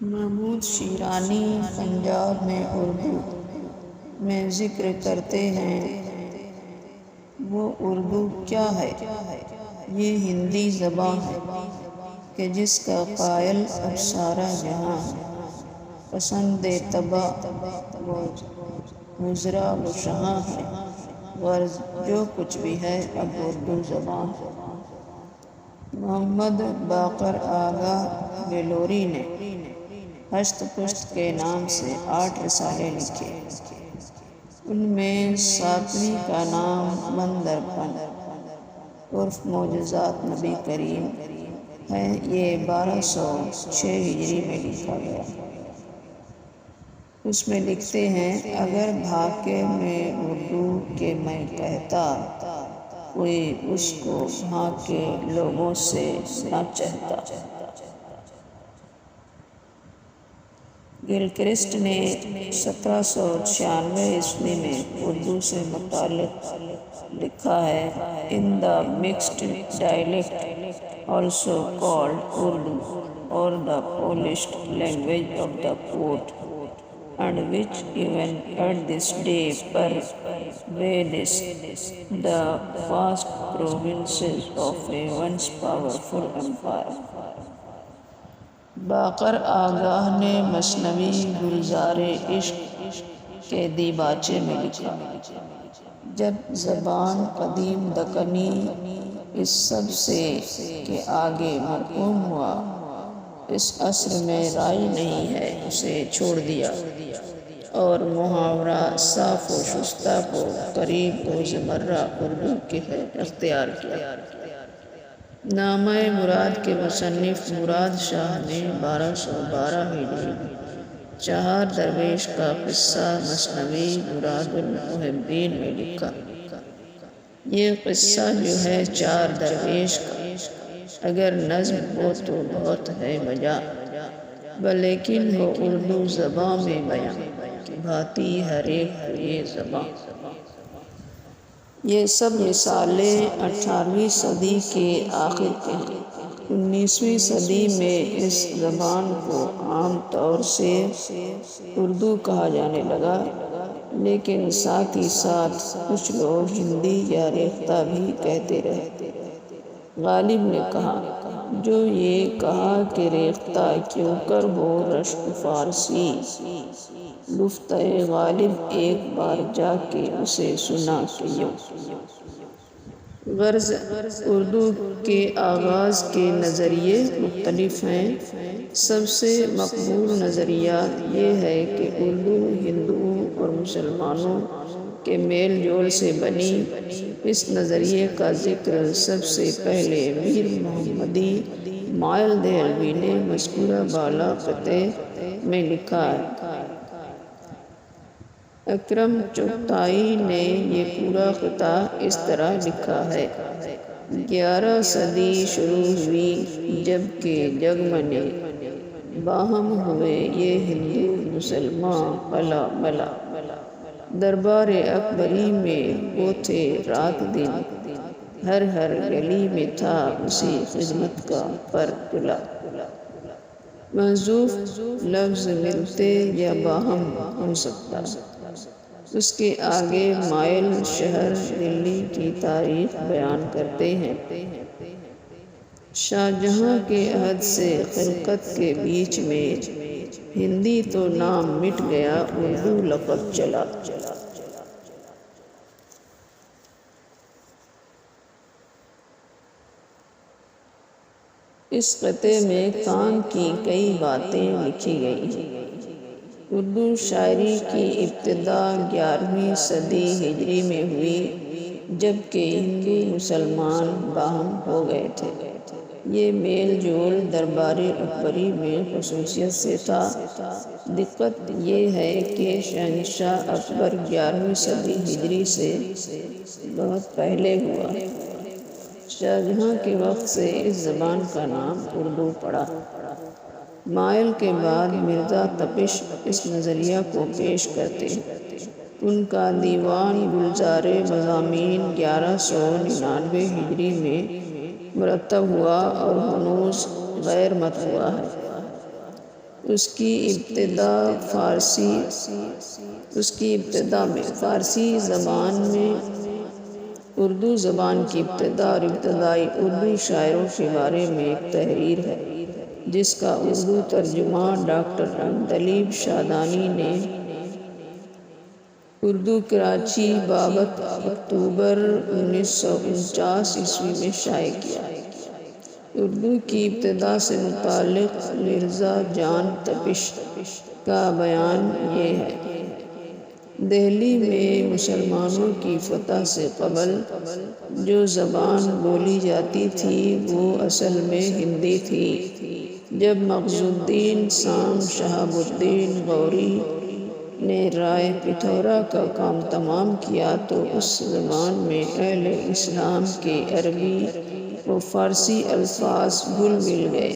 محمود شیرانی پنجاب میں اردو میں ذکر کرتے ہیں۔ وہ اردو کیا ہے؟ یہ ہندی زبان ہے کہ جس کا قائل اب سارا جہاں ہے۔ پسند طبع وہ گزرا وہ شہاں ہے، غرض جو کچھ بھی ہے اب اردو زبان ہے۔ محمد باقر آغا بلوری نے ہشت پشت کے نام سے 8 رسالے لکھے۔ ان میں 7ویں کا نام من در فن عرف معجزات نبی کریم ہے۔ یہ 1206 ہجری میں لکھا گیا۔ اس میں لکھتے ہیں: اگر بھاکے میں اردو کہ میں کہتا، کوئی اس کو وہاں کے لوگوں سے نہ چاہتا۔ گلکرسٹ نے 1796 عیسوی میں اردو سے متعلق لکھا ہے: in the mixed dialect also called Urdu اور the polished language of the port and which even at this day pervades the vast provinces of a once powerful empire۔ Baqir Agah نے مثنوی گلزار عشق کے دیباچے میں لکھا: جب زبان قدیم دکنی اس سب سے کے آگے مرقوم ہوا، اس عصر میں رائے نہیں ہے اسے چھوڑ دیا، اور محاورہ صاف و شستہ کو قریب روزمرہ اردو کے ہے اختیار کیا۔ نامہ مراد کے مصنف مراد شاہ نے 1212 ہجری میں 4 درویش کا قصہ مثنوی مراد المحبین میں لکھا۔ یہ قصہ جو ہے 4 درویش کا، اگر نظم ہو تو بہت ہے مزہ، لیکن ہو اردو زبان میں بیان کہ بھاتی ہر ایک کو یہ زبان۔ یہ سب مثالیں 18ویں صدی کے آخر کے ہیں۔ 19ویں صدی میں اس زبان کو عام طور سے اردو کہا جانے لگا، لیکن ساتھ ہی ساتھ کچھ لوگ ہندی یا ریختہ بھی کہتے رہے۔ غالب نے کہا: جو یہ کہا کہ ریختہ کیوں کر ہو رشک فارسی، گفتہ غالب ایک بار جا کے اسے سنا کہ یوں۔ غرض اردو کے آغاز کے نظریے مختلف ہیں۔ سب سے مقبول نظریہ یہ ہے کہ اردو ہندوؤں اور مسلمانوں کے میل جول سے بنی۔ اس نظریے کا ذکر سب سے پہلے میر محمدی مائل دہلوی نے مذکورہ بالا قطعے میں لکھا ہے۔ اکرم چغتائی نے یہ پورا قطعہ اس طرح لکھا ہے: 11 صدی شروع ہوئی جب کہ جگمنے باہم ہوئے یہ ہندو مسلماں پلا ملا، دربار اکبری میں وہ تھے رات دن، ہر ہر گلی میں تھا اسی خدمت کا پر تلا۔ محذوف لفظ ملتے یا باہم ہو سکتا۔ اس کے آگے مائل شہر دلی کی تاریخ بیان کرتے ہیں: شاہجہاں کے عہد سے خلقت کے بیچ میں، ہندی تو نام مٹ گیا اردو لفظ چلا۔ اس قطعے میں کام کی کئی باتیں لکھی گئی ہیں۔ اردو شاعری کی ابتدا 11ویں صدی ہجری میں ہوئی جب کہ ہندو مسلمان باہم ہو گئے تھے۔ یہ میل جول دربار اکبری میں خصوصیت سے تھا۔ دقت یہ ہے کہ شہنشاہ اکبر 11ویں صدی ہجری سے بہت پہلے ہوا۔ شاہجہاں کے وقت سے اس زبان کا نام اردو پڑا۔ مائل کے بعد مرزا تپش اس نظریہ کو پیش کرتے ہیں۔ ان کا دیوان گلزار مضامین 1199 ہجری میں مرتب ہوا اور ہنوز غیر مطبوع ہے۔ اس کی ابتدا میں فارسی زبان میں اردو زبان کی ابتدا اور ابتدائی اردو شاعروں کے بارے میں ایک تحریر ہے جس کا اردو ترجمہ ڈاکٹر عبداللیب شادانی نے اردو کراچی بابت اکتوبر 1949 عیسوی میں شائع کیا۔ اردو کی ابتدا سے متعلق مرزا جان تپش کا بیان یہ ہے: دہلی میں مسلمانوں کی فتح سے قبل جو زبان بولی جاتی تھی وہ اصل میں ہندی تھی۔ جب مغز الدین سام شہاب الدین غوری نے رائے پتھورا کا کام تمام کیا تو اس زبان میں اہل اسلام کے عربی و فارسی الفاظ گھل مل گئے۔